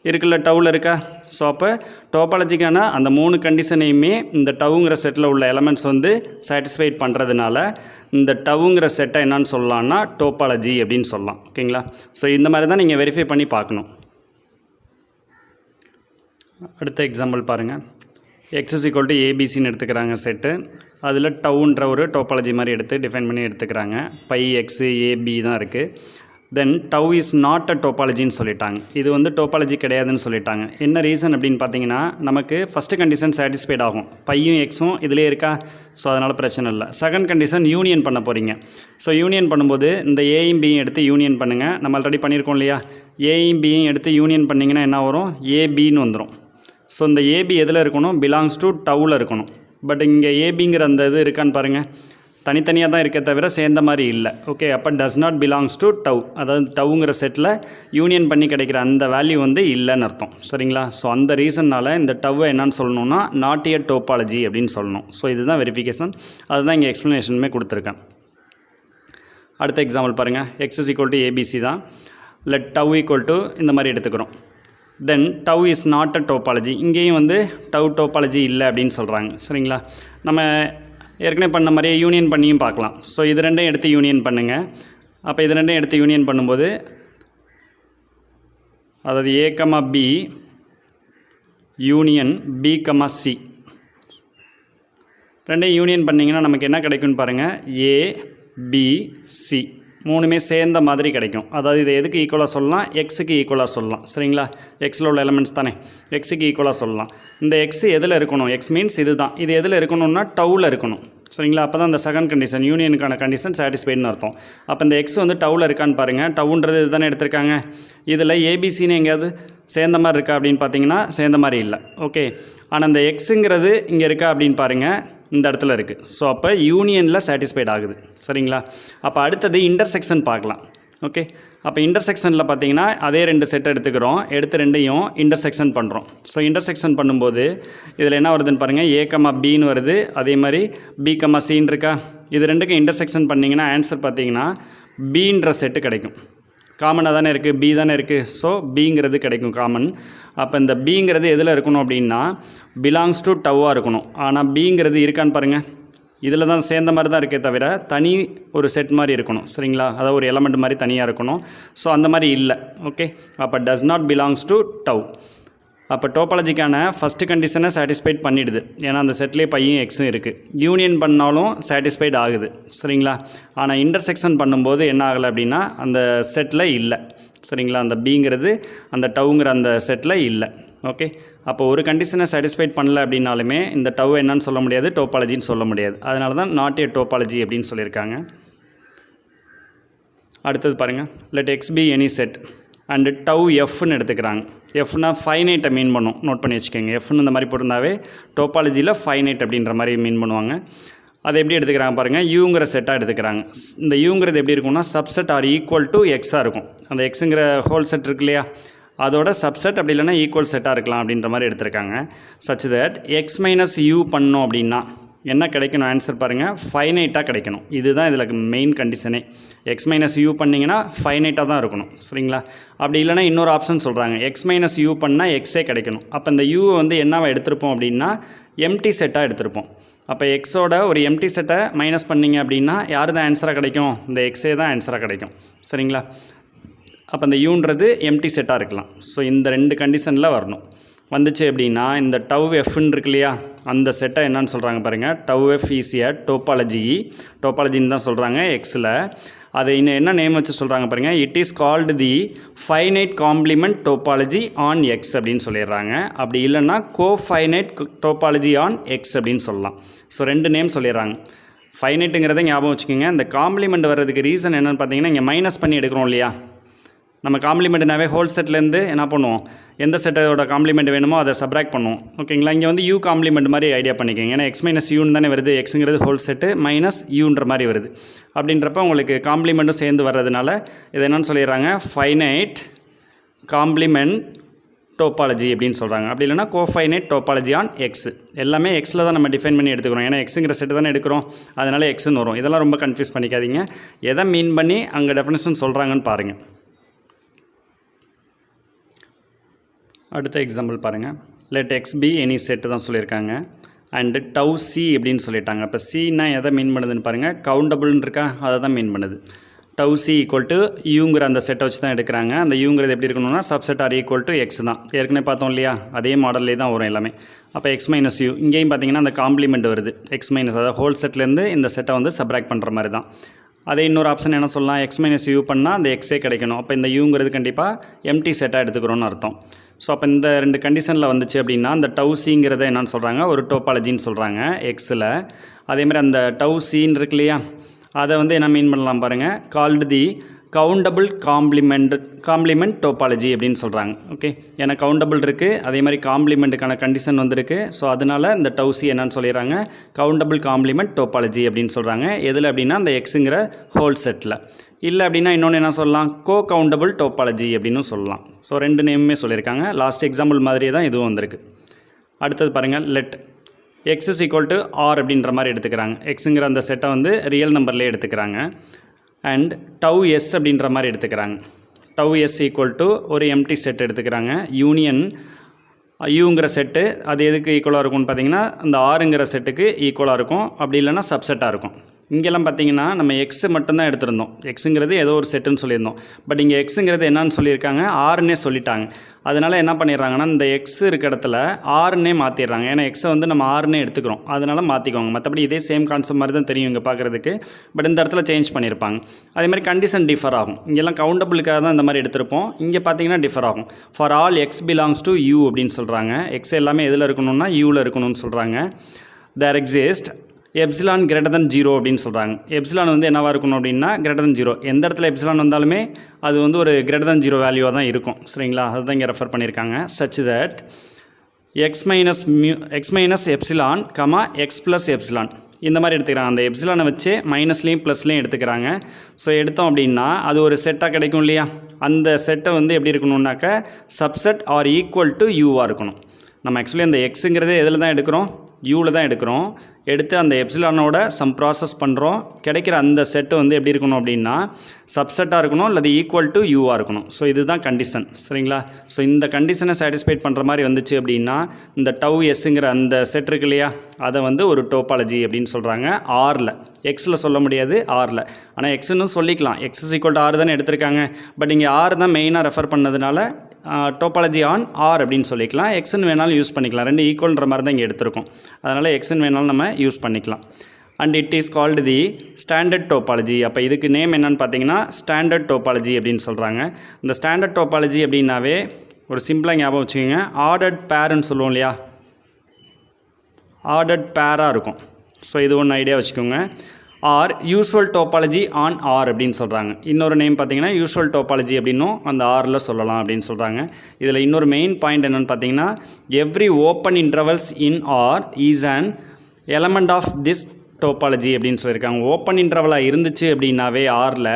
இருக்குல்ல, டவுவில் இருக்கா? ஸோ அப்போ டோபாலஜிக்கான அந்த 3 கண்டிஷனையுமே இந்த டவுங்கிற செட்டில் உள்ள எலமெண்ட்ஸ் வந்து சாட்டிஸ்ஃபைட் பண்ணுறதுனால இந்த டவுங்கிற செட்டை என்னன்னு சொல்லலாம்னா டோபாலஜி அப்படின்னு சொல்லலாம். ஓகேங்களா? ஸோ இந்த மாதிரி தான் நீங்கள் வெரிஃபை பண்ணி பார்க்கணும். அடுத்த எக்ஸாம்பிள் பாருங்கள். எக்ஸ் இஸ் ஈக்குவல் டு ஏபிசின்னு எடுத்துக்கிறாங்க செட்டு. அதில் டவுன்ற ஒரு டோபாலஜி மாதிரி எடுத்து டிஃபைன் பண்ணி எடுத்துக்கிறாங்க. பை எக்ஸு ஏபி தான் இருக்குது. தென் டவ் இஸ் நாட் அ டோபாலஜின்னு சொல்லிட்டாங்க. இது வந்து டோபாலஜி கிடையாதுன்னு சொல்லிட்டாங்க. என்ன ரீசன் அப்படின்னு பார்த்தீங்கன்னா, நமக்கு ஃபஸ்ட்டு கண்டிஷன் சாட்டிஸ்ஃபைட் ஆகும். பையும் எக்ஸும் இதிலே இருக்கா? ஸோ அதனால் பிரச்சனை இல்லை. செகண்ட் கண்டிஷன் யூனியன் பண்ண போகிறீங்க. ஸோ யூனியன் பண்ணும்போது இந்த ஏயும் பியும் எடுத்து யூனியன் பண்ணுங்கள். நம்ம ஆல்ரெடி பண்ணியிருக்கோம் இல்லையா? ஏயும் பியும் எடுத்து யூனியன் பண்ணிங்கன்னா என்ன வரும்? ஏபின்னு வந்துடும். ஸோ இந்த ஏபி எதில் இருக்கணும்? பிலாங்ஸ் டு டவுவில் இருக்கணும். பட் இங்கே ஏபிங்கிற அந்த இது இருக்கான்னு பாருங்கள், தனித்தனியாக தான் இருக்க தவிர சேர்ந்த மாதிரி இல்லை. ஓகே, அப்போ does not belongs to tau. அதாவது டவுங்கிற செட்டில் யூனியன் பண்ணி கிடைக்கிற அந்த வேல்யூ வந்து இல்லைன்னு அர்த்தம். சரிங்களா? ஸோ அந்த ரீசன்னால் இந்த டவ்வை என்னன்னு சொல்லணும்னா நாட் எ டோபாலஜி அப்படின்னு சொல்லணும். ஸோ இதுதான் வெரிஃபிகேஷன். அதுதான் இங்கே எக்ஸ்ப்ளனேஷனுமே கொடுத்துருக்கேன். அடுத்த எக்ஸாம்பிள் பாருங்கள். X is equal to ABC தான். லெட் டவ் ஈக்குவல் டு இந்த மாதிரி எடுத்துக்கிறோம். Then tau is not a topology. இங்கேயும் வந்து டவ் டோபாலஜி இல்லை அப்படின்னு சொல்கிறாங்க. சரிங்களா? நம்ம ஏற்கனவே பண்ண மாதிரியே யூனியன் பண்ணியும் பார்க்கலாம். ஸோ இது 2 எடுத்து யூனியன் பண்ணுங்கள். அப்போ இது 2 எடுத்து யூனியன் பண்ணும்போது, அதாவது A comma B union B comma C 2 union பண்ணிங்கன்னா நமக்கு என்ன கிடைக்கும்னு பாருங்கள். ஏ பி சி 3மே சேர்ந்த மாதிரி கிடைக்கும். அதாவது இது எதுக்கு ஈக்குவலாக சொல்லலாம்? எக்ஸுக்கு ஈக்குவலாக சொல்லலாம். சரிங்களா? எக்ஸில் உள்ள எலமெண்ட்ஸ் தானே, எக்ஸுக்கு ஈக்குவலாக சொல்லலாம். இந்த எக்ஸ் எதில் இருக்கணும்? எக்ஸ் மீன்ஸ் இது தான். இது எதில் இருக்கணும்னா டவுவில் இருக்கணும். சரிங்களா? அப்போ தான் இந்த செகண்ட் கண்டிஷன் யூனியனுக்கான கண்டிஷன் சாட்டிஸ்ஃபைடுன்னு அர்த்தம். அப்போ இந்த எக்ஸ் வந்து டவுவில் இருக்கான்னு பாருங்கள். டவுன்றது இது தானே எடுத்திருக்காங்க. இதில் ஏபிசின்னு எங்கேயாவது சேர்ந்த மாதிரி இருக்கா அப்படின்னு பார்த்தீங்கன்னா சேர்ந்த மாதிரி இல்லை. ஓகே, ஆனால் இந்த எக்ஸுங்கிறது இங்கே இருக்கா அப்படின்னு பாருங்கள், இந்த இடத்துல இருக்குது. ஸோ அப்போ யூனியனில் சாட்டிஸ்ஃபைட் ஆகுது. சரிங்களா? அப்போ அடுத்தது இன்டர்செக்ஷன் பார்க்கலாம். ஓகே, அப்போ இன்டர்செக்ஷனில் பார்த்தீங்கன்னா அதே 2 செட் எடுத்துக்கிறோம். எடுத்து 2ஐயும் இன்டர்செக்ஷன் பண்ணுறோம். ஸோ இன்டர்செக்ஷன் பண்ணும்போது இதில் என்ன வருதுன்னு பாருங்கள். ஏ கமா பின்னு வருது, அதே மாதிரி பி கமா சின்னு இருக்கா? இது 2க்கும் இன்டர்செக்ஷன் பண்ணிங்கன்னா ஆன்சர் பார்த்தீங்கன்னா பின்ற செட்டு கிடைக்கும். காமனாக தானே இருக்குது, பி தானே இருக்குது. ஸோ பிங்கிறது கிடைக்கும் காமன். அப்போ இந்த பிங்கிறது எதில் இருக்கணும் அப்படின்னா பிலாங்ஸ் டு டவ்வாக இருக்கணும். ஆனால் பிங்கிறது இருக்கான்னு பாருங்கள். இதில் தான் சேர்ந்த மாதிரி தான் இருக்கே தவிர தனி ஒரு செட் மாதிரி இருக்கணும். சரிங்களா? அதாவது ஒரு எலமெண்ட் மாதிரி தனியாக இருக்கணும். ஸோ அந்த மாதிரி இல்லை. ஓகே, அப்போ does not belongs to tau. அப்போ டோபாலஜிக்கான ஃபஸ்ட்டு கண்டிஷனை சாட்டிஸ்ஃபைட் பண்ணிடுது. ஏன்னா அந்த செட்லேயே பையும் எக்ஸும் இருக்குது. யூனியன் பண்ணாலும் சாட்டிஸ்ஃபைட் ஆகுது. சரிங்களா? ஆனால் இன்டர்செக்ஷன் பண்ணும்போது என்ன ஆகலை அப்படின்னா அந்த செட்டில் இல்லை. சரிங்களா? அந்த பிங்கிறது அந்த டவுங்கிற அந்த செட்டில் இல்லை. ஓகே, அப்போ ஒரு கண்டிஷனை சாட்டிஸ்ஃபைட் பண்ணல அப்படின்னாலுமே இந்த டவ் என்னன்னு சொல்ல முடியாது, டோபாலஜின்னு சொல்ல முடியாது. அதனால தான் நாட் எ டோபாலஜி அப்படின்னு சொல்லியிருக்காங்க. அடுத்தது பாருங்கள். Let X be any set and tau எஃப்னு எடுத்துக்கிறாங்க. எஃப்னா ஃபைனைட்டை மீன் பண்ணும். நோட் பண்ணி வச்சுக்கோங்க. எஃப்னு இந்த மாதிரி போட்டிருந்தாவே டோபாலஜியில் ஃபைனைட் அப்படின்ற மாதிரி மீன் பண்ணுவாங்க. அதை எப்படி எடுத்துக்கிறாங்க பாருங்கள். யூங்கிற செட்டாக எடுத்துக்கிறாங்க. இந்த யூங்கிறது எப்படி இருக்கும்னா சப்செட் ஆர் ஈக்குவல் டு எக்ஸாக இருக்கும். அந்த எக்ஸுங்கிற ஹோல் செட் இருக்கு இல்லையா, அதோட சப்செட் அப்படி இல்லைனா ஈக்குவல் செட்டாக இருக்கலாம் அப்படின்ற மாதிரி எடுத்திருக்காங்க. Such that X minus you பண்ணோம் அப்படின்னா என்ன கிடைக்கணும்? ஆன்சர் பாருங்கள், ஃபைனைட்டாக கிடைக்கணும். இதுதான் இதில் மெயின் கண்டிஷனே. எக்ஸ் மைனஸ் யூ பண்ணிங்கன்னா ஃபைனைட்டாக தான் இருக்கணும். சரிங்களா? அப்படி இல்லைனா இன்னொரு ஆப்ஷன் சொல்கிறாங்க. எக்ஸ் மைனஸ் யூ பண்ணால் எக்ஸே கிடைக்கணும். அப்போ இந்த யூவை வந்து என்னவா எடுத்திருப்போம் அப்படின்னா எம்டி செட்டாக எடுத்திருப்போம். அப்போ எக்ஸோட ஒரு எம்டி செட்டை மைனஸ் பண்ணிங்க அப்படின்னா யார் தான் ஆன்சராக கிடைக்கும்? இந்த எக்ஸே தான் ஆன்சராக கிடைக்கும். சரிங்களா? அப்போ இந்த யூன்றது எம்டி செட்டாக இருக்கலாம். ஸோ இந்த 2 கண்டிஷனில் வரணும். வந்துச்சு அப்படின்னா இந்த டவ் எஃப்னு இருக்கு இல்லையா, அந்த செட்டை என்னன்னு சொல்கிறாங்க பாருங்கள். டவ் எஃப் ஈஸிய டோபாலஜின்னு தான் சொல்கிறாங்க எக்ஸில். அது இன்னும் என்ன நேம் வச்சு சொல்கிறாங்க பாருங்கள். It is called the finite complement topology on X அப்படின்னு சொல்லிடுறாங்க. அப்படி இல்லைன்னா கோஃபைனைட் டோபாலஜி ஆன் எக்ஸ் அப்படின்னு சொல்லலாம். ஸோ 2 நேம் சொல்லிடுறாங்க. ஃபைனைட்டுங்கிறத ஞாபகம் வச்சுக்கோங்க. இந்த காம்ப்ளிமெண்ட் வர்றதுக்கு ரீசன் என்னென்னு பார்த்தீங்கன்னா, இங்கே மைனஸ் பண்ணி எடுக்கிறோம் இல்லையா, நம்ம காம்ப்ளிமெண்ட்னாவே ஹோல் செட்லேருந்து என்ன பண்ணுவோம், எந்த செட்டோட காம்ப்ளிமெண்ட் வேணுமோ அதை சப்ராக்ட் பண்ணுவோம். ஓகேங்களா. இங்கே வந்து யூ காம்ப்ளிமெண்ட் மாதிரி ஐடியா பண்ணிக்கோங்க. ஏன்னா எக்ஸ் மைனஸ் யூன்னு தானே வருது, எக்ஸுங்கிறது ஹோல் செட்டு மைனஸ் யூன்ற மாதிரி வருது. அப்படின்றப்ப உங்களுக்கு காம்ப்ளிமெண்ட்டும் சேர்ந்து வர்றதுனால இது என்னென்னு சொல்லிடுறாங்க, ஃபைனைட் காம்ப்ளிமெண்ட் டோபாலஜி அப்படின்னு சொல்கிறாங்க. அப்படி இல்லைனா கோஃபைனைட் டோபாலஜி ஆன் எக்ஸ். எல்லாமே எக்ஸில் தான் நம்ம டிஃபைன் பண்ணி எடுத்துக்கிறோம். ஏன்னா எக்ஸுங்கிற செட்டு தானே எடுக்கிறோம், அதனால் எக்ஸ்ன்னு வரும். இதெல்லாம் ரொம்ப கன்ஃபியூஸ் பண்ணிக்காதீங்க. எதை மீன் பண்ணி அங்கே டெஃபினிஷன் சொல்கிறாங்கன்னு பாருங்கள். அடுத்த எக்ஸாம்பிள் பாருங்கள். Let X be any set தான் சொல்லியிருக்காங்க. அண்டு டவ் சி அப்படின்னு சொல்லிட்டாங்க. இப்போ சின்னா எதை மீன் பண்ணுதுன்னு பாருங்கள். கவுண்டபுள்னு இருக்கா, அதை தான் மீன் பண்ணுது. டவ் சி ஈக்குவல் டு யூங்கிற அந்த செட்டை வச்சு தான் எடுக்கிறாங்க. அந்த யூங்கிறது எப்படி இருக்கணும்னா subset or equal to X தான். ஏற்கனவே பார்த்தோம் இல்லையா, அதே மாடல்லே தான் வரும் எல்லாமே. அப்போ எக்ஸ் மைனஸ் யூ, இங்கேயும் பார்த்தீங்கன்னா அந்த காம்ப்ளிமெண்ட் வருது எக்ஸ் மைனஸ், அதாவது ஹோல் செட்லேருந்து இந்த செட்டை வந்து சப்ராக்ட் பண்ணுற மாதிரி தான். அதே இன்னொரு ஆப்ஷன் என்ன சொல்லலாம், எக்ஸ் மைனஸ் யூ பண்ணால் அந்த எக்ஸே கிடைக்கணும். அப்போ இந்த யூங்கிறது கண்டிப்பாக எம்டி செட்டாக எடுத்துக்கிறோன்னு அர்த்தம். ஸோ அப்போ இந்த 2 கண்டிஷனில் வந்துச்சு அப்படின்னா அந்த டவ் சிங்கிறத என்னன்னு சொல்கிறாங்க, ஒரு டோபாலஜின்னு சொல்கிறாங்க எக்ஸில். அதேமாதிரி அந்த டவ் சின்னு இருக்கு இல்லையா, அதை வந்து என்ன மீன் பண்ணலாம் பாருங்கள், called the countable complement topology அப்படின்னு சொல்கிறாங்க. ஓகே, ஏன்னா கவுண்டபுள் இருக்குது, அதே மாதிரி காம்ப்ளிமெண்ட்டுக்கான கண்டிஷன் வந்திருக்கு. ஸோ அதனால் இந்த டவ் சி என்னன்னு சொல்லிடுறாங்க, கவுண்டபுள் காம்ப்ளிமெண்ட் டோபாலஜி அப்படின்னு சொல்கிறாங்க. எதில் அப்படின்னா அந்த எக்ஸுங்கிற ஹோல் செட்டில். இல்லை அப்படின்னா இன்னொன்று என்ன சொல்லலாம், கோ கவுண்டபுள் டோபாலஜி அப்படின்னு சொல்லலாம். ஸோ 2 நேமுமே சொல்லியிருக்காங்க. லாஸ்ட் எக்ஸாம்பிள் மாதிரியே தான் இதுவும் வந்திருக்கு. அடுத்தது பாருங்கள், let X is equal to R அப்படின்ற மாதிரி எடுத்துக்கிறாங்க. எக்ஸுங்கிற அந்த செட்டை வந்து ரியல் நம்பர்லேயே எடுத்துக்கிறாங்க. அண்ட் டவ் எஸ் அப்படின்ற மாதிரி எடுத்துக்கிறாங்க. டவ் எஸ் ஈக்குவல் டு ஒரு எம்டி செட் எடுத்துக்கிறாங்க. யூனியன் யூங்கிற செட்டு அது எதுக்கு ஈக்குவலாக இருக்கும்னு பார்த்தீங்கன்னா அந்த ஆறுங்கிற செட்டுக்கு ஈக்குவலாக இருக்கும். அப்படி இல்லைன்னா சப்செட்டாக இருக்கும். இங்கெல்லாம் பார்த்தீங்கன்னா நம்ம எக்ஸு மட்டும்தான் எடுத்திருந்தோம். எக்ஸுங்கிறது ஏதோ ஒரு செட்டுன்னு சொல்லியிருந்தோம். பட் இங்கே எக்ஸுங்கிறது என்னன்னு சொல்லியிருக்காங்க, ஆறுன்னே சொல்லிட்டாங்க. அதனால் என்ன பண்ணிடுறாங்கன்னா இந்த எக்ஸ் இருக்க இடத்துல ஆறுன்னே மாற்றிடுறாங்க. ஏன்னா எக்ஸை வந்து நம்ம ஆறுன்னே எடுத்துக்கிறோம், அதனால் மாற்றிக்குவாங்க. மற்றபடி இதே சேம் கான்செப்ட் மாதிரி தான் தெரியும் இங்கே பார்க்குறதுக்கு. பட் இந்த இடத்துல சேஞ்ச் பண்ணியிருப்பாங்க. அதே மாதிரி கண்டிஷன் டிஃபர் ஆகும். இங்கெல்லாம் கவுண்டபுளுக்காக தான் இந்த மாதிரி எடுத்திருப்போம். இங்கே பார்த்தீங்கன்னா டிஃபர் ஆகும். For all X belongs to U அப்படின்னு சொல்கிறாங்க. எக்ஸ் எல்லாமே எதில் இருக்கணும்னா யூவில் இருக்கணும்னு சொல்கிறாங்க. There exist epsilon greater than 0 அப்படின்னு சொல்கிறாங்க. எப்சிலான் வந்து என்னவாக இருக்கணும் அப்படின்னா கிரேட்டர் தன் 0. எந்த இடத்துல எப்சிலான் வந்தாலுமே அது வந்து ஒரு கிரேட்டர் தன் 0 வேல்யூவாக தான் இருக்கும். சரிங்களா, அதுதான் இங்கே ரெஃபர் பண்ணியிருக்காங்க. Such that X minus epsilon comma X plus epsilon இந்த மாதிரி எடுத்துக்கிறாங்க. அந்த எப்சிலானை வச்சு மைனஸ்லேயும் ப்ளஸ்லேயும் எடுத்துக்கிறாங்க. ஸோ எடுத்தோம் அப்படின்னா அது ஒரு செட்டாக கிடைக்கும் இல்லையா. அந்த செட்டை வந்து எப்படி இருக்கணும்னாக்க சப்செட் ஆர் ஈக்குவல் டு யூவாக இருக்கணும். நம்ம ஆக்சுவலி அந்த எக்ஸுங்கிறது எதில் தான் எடுக்கிறோம், யூவில் தான் எடுக்கிறோம். எடுத்து அந்த எப்சிலானோட சம் ப்ராசஸ் பண்ணுறோம். கிடைக்கிற அந்த செட்டு வந்து எப்படி இருக்கணும் அப்படின்னா சப்செட்டாக இருக்கணும், அல்லது ஈக்குவல் டு யூவாக இருக்கணும். ஸோ இதுதான் கண்டிஷன். சரிங்களா. ஸோ இந்த கண்டிஷனை சாட்டிஸ்ஃபைட் பண்ணுற மாதிரி வந்துச்சு அப்படின்னா இந்த டவ் எஸ்ஸுங்கிற அந்த செட் இருக்கு இல்லையா, அதை வந்து ஒரு டோபாலஜி அப்படின்னு சொல்கிறாங்க. ஆரில், எக்ஸில் சொல்ல முடியாது, ஆரில். ஆனால் எக்ஸுன்னு சொல்லிக்கலாம். X is equal to R தானே எடுத்திருக்காங்க. பட் இங்கே ஆர் தான் மெயினாக ரெஃபர் பண்ணதுனால டோபாலஜி ஆன் ஆர் அப்படின்னு சொல்லிக்கலாம். எக்ஸ்ன்னு வேணாலும் யூஸ் பண்ணிக்கலாம். 2 ஈக்குவல்ன்ற மாதிரி தான் இங்கே எடுத்திருக்கோம். அதனால் எக்ஸ்ன்னு வேணாலும் நம்ம யூஸ் பண்ணிக்கலாம். And it is called the standard topology. அப்போ இதுக்கு நேம் என்னன்னு பார்த்தீங்கன்னா ஸ்டாண்டர்ட் டோபாலஜி அப்படின்னு சொல்கிறாங்க. இந்த ஸ்டாண்டர்ட் டோபாலஜி அப்படின்னாவே ஒரு சிம்பிளாக ஞாபகம் வச்சுக்கோங்க, ஆர்டர்ட் பேர்னு சொல்லுவோம் இல்லையா, ஆர்டர்ட் பேராக இருக்கும். ஸோ இது ஒன்று ஐடியா வச்சுக்கோங்க. R usual topology on R அப்படின்னு சொல்கிறாங்க. இன்னொரு நேம் பார்த்தீங்கன்னா யூஸ்வல் டோபாலஜி அப்படின்னும் அந்த ஆரில் சொல்லலாம் அப்படின்னு சொல்கிறாங்க. இதில் இன்னொரு மெயின் பாயிண்ட் என்னென்னு பார்த்தீங்கன்னா every open intervals in R is an element of this topology அப்படின்னு சொல்லியிருக்காங்க. ஓப்பன் இன்டர்வலாக இருந்துச்சு அப்படின்னாவே ஆரில்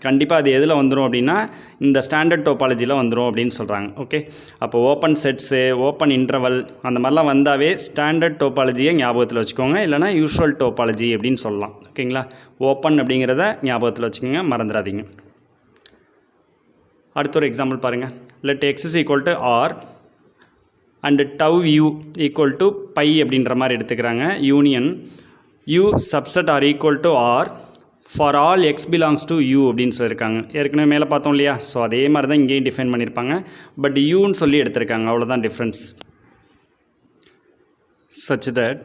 கண்டிப்பாக அது எதில் வந்துடும் அப்படின்னா இந்த ஸ்டாண்டர்ட் டோபாலஜியில் வந்துடும் அப்படின்னு சொல்கிறாங்க. ஓகே, அப்போ ஓப்பன் செட்ஸு, ஓப்பன் இன்டர்வல் அந்த மாதிரிலாம் வந்தாவே ஸ்டாண்டர்ட் டோபாலஜியை ஞாபகத்தில் வச்சுக்கோங்க. இல்லைனா யூஸ்வல் டோபாலஜி அப்படின்னு சொல்லலாம். ஓகேங்களா, ஓப்பன் அப்படிங்கிறத ஞாபகத்தில் வச்சுக்கோங்க, மறந்துடாதீங்க. அடுத்த ஒரு எக்ஸாம்பிள் பாருங்கள். Let X is equal to R and tau U equal to phi அப்படின்ற மாதிரி எடுத்துக்கிறாங்க. Union u subset are equal to r for all x belongs to u அப்படின்னு சொல்லியிருக்காங்க. ஏற்கனவே மேலே பார்த்தோம் இல்லையா. ஸோ அதே மாதிரி தான் இங்கேயும் டிஃபைன் பண்ணியிருப்பாங்க. பட் யூன்னு சொல்லி எடுத்திருக்காங்க, அவ்வளோதான் difference. such that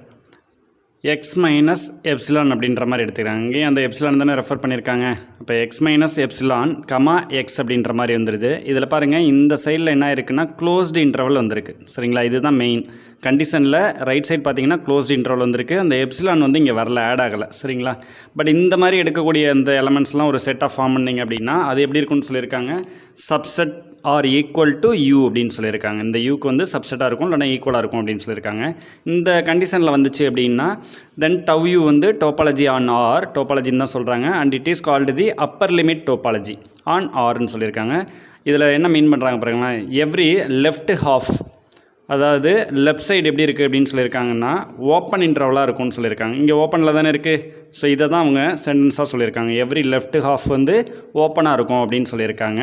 X minus epsilon அப்படின்ற மாதிரி எடுத்துக்கிறாங்க. இங்கேயும் அந்த எப்சிலான் தானே ரெஃபர் பண்ணியிருக்காங்க. இப்போ X minus epsilon comma X அப்படின்ற மாதிரி வந்துடுது. இதில் பாருங்கள், இந்த சைடில் என்ன இருக்குன்னா க்ளோஸ்டு இன்டர்வல் வந்திருக்கு. சரிங்களா, இதுதான் மெயின் கண்டிஷனில். ரைட் சைடு பார்த்தீங்கன்னா க்ளோஸ்டு இன்டர்வல் வந்திருக்கு. அந்த எப்சிலான் வந்து இங்கே வரல, ஆட் ஆகலை. சரிங்களா, பட் இந்த மாதிரி எடுக்கக்கூடிய அந்த எலமெண்ட்ஸ்லாம் ஒரு செட் ஆஃப் ஃபார்ம் பண்ணிங்க அப்படின்னா அது எப்படி இருக்குன்னு சொல்லியிருக்காங்க, subset or equal to U அப்படின்னு சொல்லியிருக்காங்க. இந்த யூக்கு வந்து சப்செட்டாக இருக்கும், இல்லைனா ஈக்குவலாக இருக்கும் அப்படின்னு சொல்லியிருக்காங்க. இந்த கண்டிஷனில் வந்துச்சு அப்படின்னா தென் டவ் யூ வந்து டோபாலஜி ஆன் ஆர், டோபாலஜின்னு தான் சொல்கிறாங்க. And it is called the upper limit topology on ஆர்ன்னு சொல்லியிருக்காங்க. இதில் என்ன மீன் பண்ணுறாங்க பாருங்களேன், எவ்ரி லெஃப்ட் ஹாஃப், அதாவது லெஃப்ட் சைடு எப்படி இருக்குது அப்படின்னு சொல்லியிருக்காங்கன்னா ஓப்பன் இன்டர்வலாக இருக்கும்னு சொல்லியிருக்காங்க. இங்கே ஓப்பனில் தானே இருக்குது. ஸோ இதை தான் அவங்க சென்டென்ஸாக சொல்லியிருக்காங்க. எவ்ரி லெஃப்ட் ஹாஃப் வந்து ஓப்பனாக இருக்கும் அப்படின்னு சொல்லியிருக்காங்க.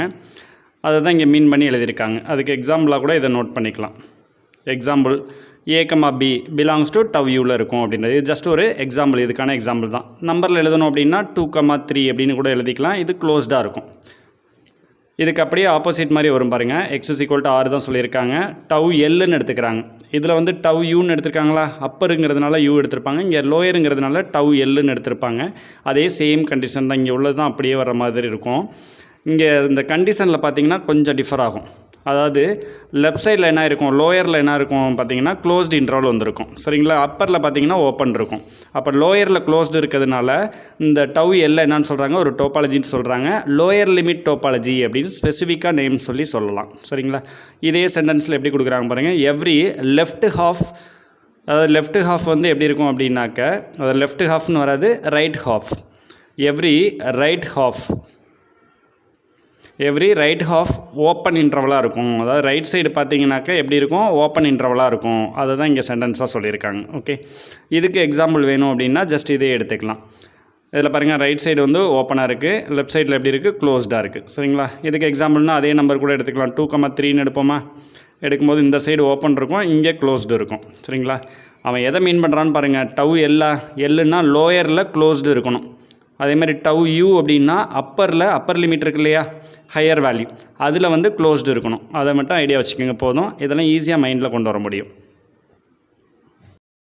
அதை தான் இங்கே மீன் பண்ணி எழுதியிருக்காங்க. அதுக்கு எக்ஸாம்பிளாக கூட இதை நோட் பண்ணிக்கலாம். Example A comma B belongs to tau யூவில் இருக்கும் அப்படின்றது. இது ஜஸ்ட் ஒரு எக்ஸாம்பிள், இதுக்கான எக்ஸாம்பிள் தான். நம்பரில் எழுதணும் அப்படின்னா 2,3 அப்படின்னு கூட எழுதிக்கலாம். இது க்ளோஸ்டாக இருக்கும். இதுக்கு அப்படியே ஆப்போசிட் மாதிரி வரும் பாருங்கள். X is equal to R தான் சொல்லியிருக்காங்க. டவ் எல்லுன்னு எடுத்துக்கிறாங்க. இதில் வந்து டவ் யூன்னு எடுத்திருக்காங்களா, அப்பருங்கிறதுனால யூ எடுத்திருப்பாங்க. இங்கே லோயருங்கிறதுனால டவ் எல்லுன்னு எடுத்திருப்பாங்க. அதே சேம் கண்டிஷன் தான், இங்கே உள்ளது தான் அப்படியே வர மாதிரி இருக்கும். இங்கே இந்த கண்டிஷனில் பார்த்தீங்கன்னா கொஞ்சம் டிஃபர் ஆகும். அதாவது லெஃப்ட் சைடில் என்ன இருக்கும், லோயரில் என்ன இருக்கும் பார்த்தீங்கன்னா க்ளோஸ்டு இன்டர்வல் வந்திருக்கும். சரிங்களா, அப்பரில் பார்த்தீங்கன்னா ஓப்பன் இருக்கும். அப்போ லோயரில் க்ளோஸ்டு இருக்கிறதுனால இந்த டவ் எல்லாம் என்னன்னு சொல்கிறாங்க, ஒரு டோபாலஜின்னு சொல்கிறாங்க. லோயர் லிமிட் டோபாலஜி அப்படின்னு ஸ்பெசிஃபிக்காக நேம் சொல்லலாம். சரிங்களா, இதே சென்டென்ஸில் எப்படி கொடுக்குறாங்க பாருங்கள். எவ்ரி லெஃப்ட் ஹாஃப், அதாவது லெஃப்ட் ஹாஃப் வந்து எப்படி இருக்கும் அப்படின்னாக்க, அதாவது லெஃப்ட் ஹாஃப்னு வராது, right half. Every right half, every right half open இன்டர்வலாக இருக்கும். அதாவது ரைட் சைடு பார்த்தீங்கன்னாக்கா எப்படி இருக்கும், ஓப்பன் இன்டர்வலாக இருக்கும். அதை தான் இங்கே சென்டென்ஸாக சொல்லியிருக்காங்க. ஓகே, இதுக்கு எக்ஸாம்பிள் வேணும் அப்படின்னா ஜஸ்ட் இதே எடுத்துக்கலாம். இதில் பாருங்கள், ரைட் சைடு வந்து ஓப்பனாக இருக்குது, லெஃப்ட் சைடில் எப்படி இருக்குது, க்ளோஸ்டாக இருக்குது. சரிங்களா, இதுக்கு எக்ஸாம்பிள்னால் அதே நம்பர் கூட எடுத்துக்கலாம். 2,3ன்னு எடுப்போமா. எடுக்கும்போது இந்த சைடு ஓப்பன் இருக்கும், இங்கே க்ளோஸ்டு இருக்கும். சரிங்களா, அவன் எதை மீன் பண்ணுறான்னு பாருங்கள். டவ் எல்லுன்னா லோயரில் க்ளோஸ்டு இருக்கணும். அதேமாதிரி டவ் யூ அப்படின்னா அப்பர் லிமிட் இருக்கு இல்லையா, ஹையர் வேல்யூ, அதில் வந்து க்ளோஸ்டு இருக்கணும். அதை மட்டும் ஐடியா வச்சுக்கோங்க போதும். இதெல்லாம் ஈஸியாக மைண்டில் கொண்டு வர முடியும்.